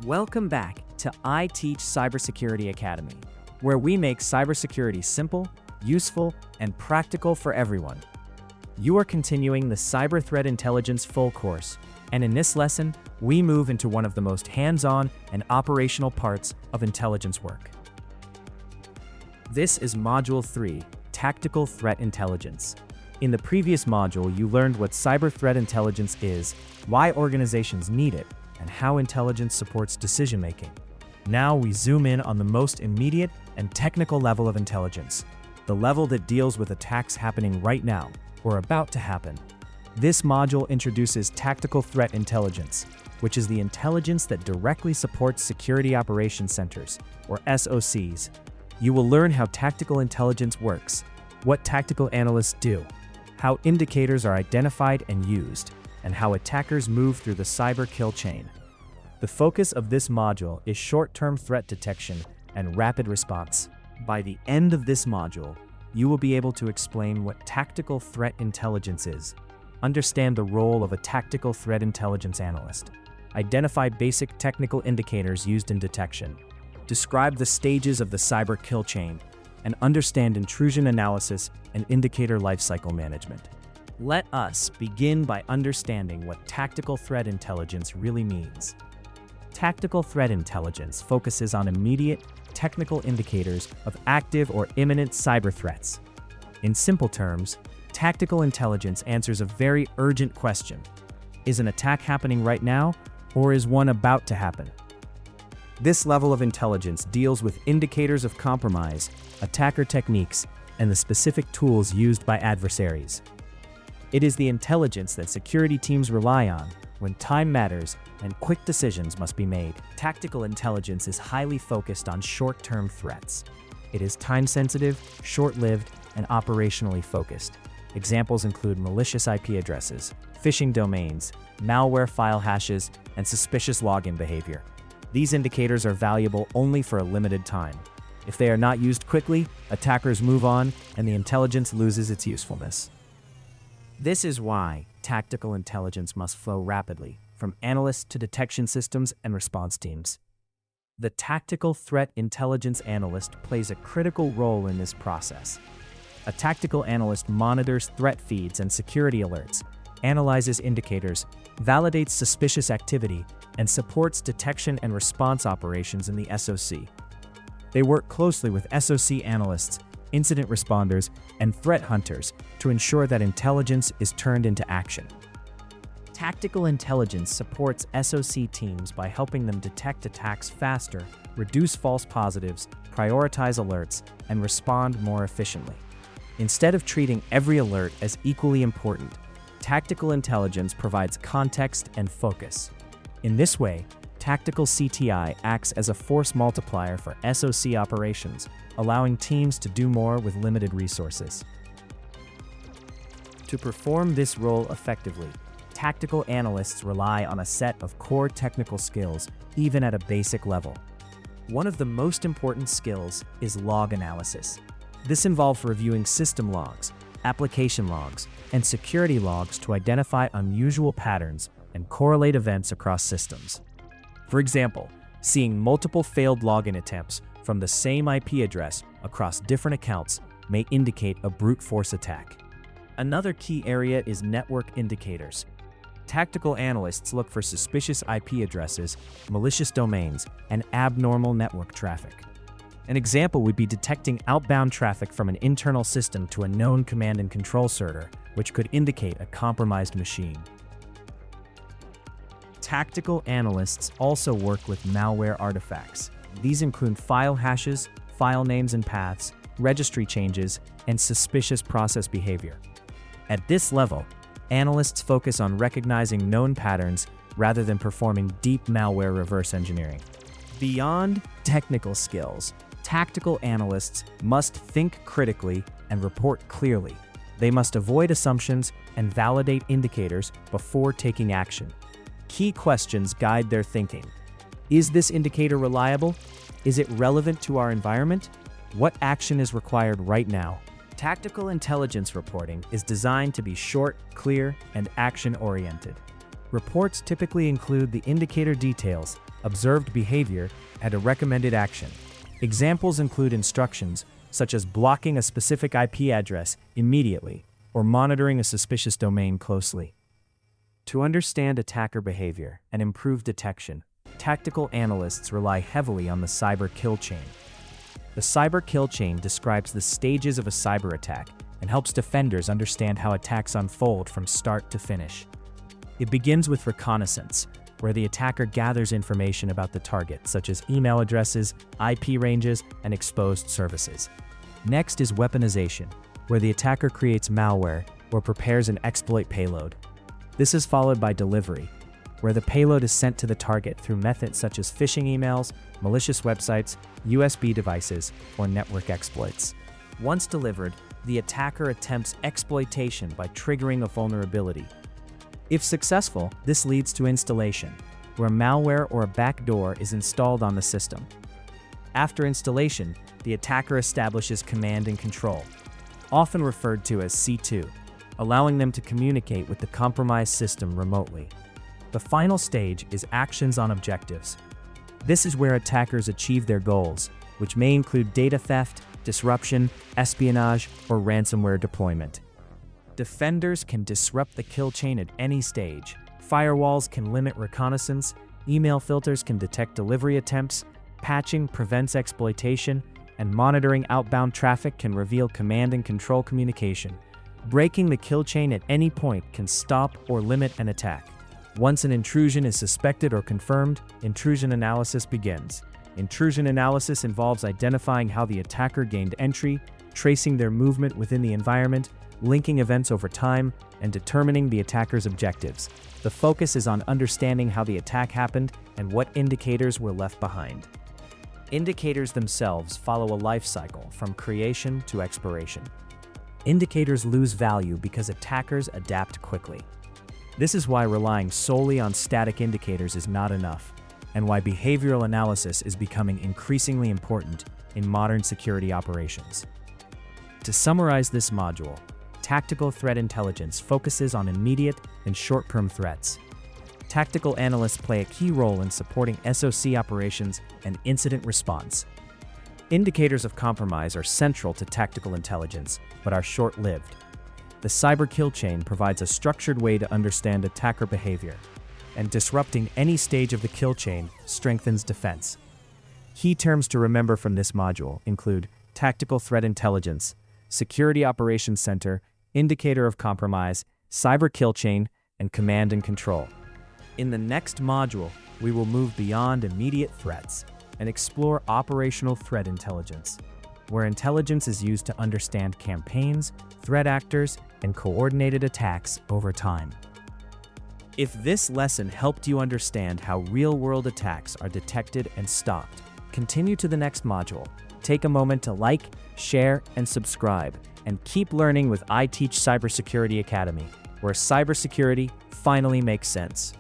Welcome back to iTeachCybersecurity Academy, where we make cybersecurity simple, useful, and practical for everyone. You are continuing the Cyber Threat Intelligence full course, and in this lesson, we move into one of the most hands-on and operational parts of intelligence work. This is Module 3, Tactical Threat Intelligence. In the previous module, you learned what cyber threat intelligence is, why organizations need it, and how intelligence supports decision-making. Now we zoom in on the most immediate and technical level of intelligence, the level that deals with attacks happening right now or about to happen. This module introduces Tactical Threat Intelligence, which is the intelligence that directly supports Security Operations Centers, or SOCs. You will learn how tactical intelligence works, what tactical analysts do, how indicators are identified and used, and how attackers move through the cyber kill chain. The focus of this module is short-term threat detection and rapid response. By the end of this module, you will be able to explain what tactical threat intelligence is, understand the role of a tactical threat intelligence analyst, identify basic technical indicators used in detection, describe the stages of the cyber kill chain, and understand intrusion analysis and indicator lifecycle management. Let us begin by understanding what tactical threat intelligence really means. Tactical threat intelligence focuses on immediate, technical indicators of active or imminent cyber threats. In simple terms, tactical intelligence answers a very urgent question. Is an attack happening right now, or is one about to happen? This level of intelligence deals with indicators of compromise, attacker techniques, and the specific tools used by adversaries. It is the intelligence that security teams rely on when time matters and quick decisions must be made. Tactical intelligence is highly focused on short-term threats. It is time-sensitive, short-lived, and operationally focused. Examples include malicious IP addresses, phishing domains, malware file hashes, and suspicious login behavior. These indicators are valuable only for a limited time. If they are not used quickly, attackers move on and the intelligence loses its usefulness. This is why tactical intelligence must flow rapidly, from analysts to detection systems and response teams. The tactical threat intelligence analyst plays a critical role in this process. A tactical analyst monitors threat feeds and security alerts, analyzes indicators, validates suspicious activity, and supports detection and response operations in the SOC. They work closely with SOC analysts, incident responders, and threat hunters to ensure that intelligence is turned into action. Tactical intelligence supports SOC teams by helping them detect attacks faster, reduce false positives, prioritize alerts, and respond more efficiently. Instead of treating every alert as equally important, tactical intelligence provides context and focus. In this way, Tactical CTI acts as a force multiplier for SOC operations, allowing teams to do more with limited resources. To perform this role effectively, tactical analysts rely on a set of core technical skills, even at a basic level. One of the most important skills is log analysis. This involves reviewing system logs, application logs, and security logs to identify unusual patterns and correlate events across systems. For example, seeing multiple failed login attempts from the same IP address across different accounts may indicate a brute force attack. Another key area is network indicators. Tactical analysts look for suspicious IP addresses, malicious domains, and abnormal network traffic. An example would be detecting outbound traffic from an internal system to a known command and control server, which could indicate a compromised machine. Tactical analysts also work with malware artifacts. These include file hashes, file names and paths, registry changes, and suspicious process behavior. At this level, analysts focus on recognizing known patterns rather than performing deep malware reverse engineering. Beyond technical skills, tactical analysts must think critically and report clearly. They must avoid assumptions and validate indicators before taking action. Key questions guide their thinking. Is this indicator reliable? Is it relevant to our environment? What action is required right now? Tactical intelligence reporting is designed to be short, clear, and action-oriented. Reports typically include the indicator details, observed behavior, and a recommended action. Examples include instructions, such as blocking a specific IP address immediately or monitoring a suspicious domain closely. To understand attacker behavior and improve detection, tactical analysts rely heavily on the cyber kill chain. The cyber kill chain describes the stages of a cyber attack and helps defenders understand how attacks unfold from start to finish. It begins with reconnaissance, where the attacker gathers information about the target, such as email addresses, IP ranges, and exposed services. Next is weaponization, where the attacker creates malware or prepares an exploit payload. This is followed by delivery, where the payload is sent to the target through methods such as phishing emails, malicious websites, USB devices, or network exploits. Once delivered, the attacker attempts exploitation by triggering a vulnerability. If successful, this leads to installation, where malware or a backdoor is installed on the system. After installation, the attacker establishes command and control, often referred to as C2, allowing them to communicate with the compromised system remotely. The final stage is actions on objectives. This is where attackers achieve their goals, which may include data theft, disruption, espionage, or ransomware deployment. Defenders can disrupt the kill chain at any stage. Firewalls can limit reconnaissance, email filters can detect delivery attempts, patching prevents exploitation, and monitoring outbound traffic can reveal command and control communication. Breaking the kill chain at any point can stop or limit an attack. Once an intrusion is suspected or confirmed, intrusion analysis begins. Intrusion analysis involves identifying how the attacker gained entry, tracing their movement within the environment, linking events over time, and determining the attacker's objectives. The focus is on understanding how the attack happened and what indicators were left behind. Indicators themselves follow a life cycle from creation to expiration. Indicators lose value because attackers adapt quickly. This is why relying solely on static indicators is not enough, and why behavioral analysis is becoming increasingly important in modern security operations. To summarize this module, Tactical Threat Intelligence focuses on immediate and short-term threats. Tactical analysts play a key role in supporting SOC operations and incident response. Indicators of compromise are central to tactical intelligence, but are short-lived. The cyber kill chain provides a structured way to understand attacker behavior, and disrupting any stage of the kill chain strengthens defense. Key terms to remember from this module include Tactical Threat Intelligence, Security Operations Center, Indicator of Compromise, Cyber Kill Chain, and Command and Control. In the next module, we will move beyond immediate threats and explore operational threat intelligence, where intelligence is used to understand campaigns, threat actors, and coordinated attacks over time. If this lesson helped you understand how real-world attacks are detected and stopped, continue to the next module. Take a moment to like, share, and subscribe, and keep learning with iTeachCybersecurity Academy, where cybersecurity finally makes sense.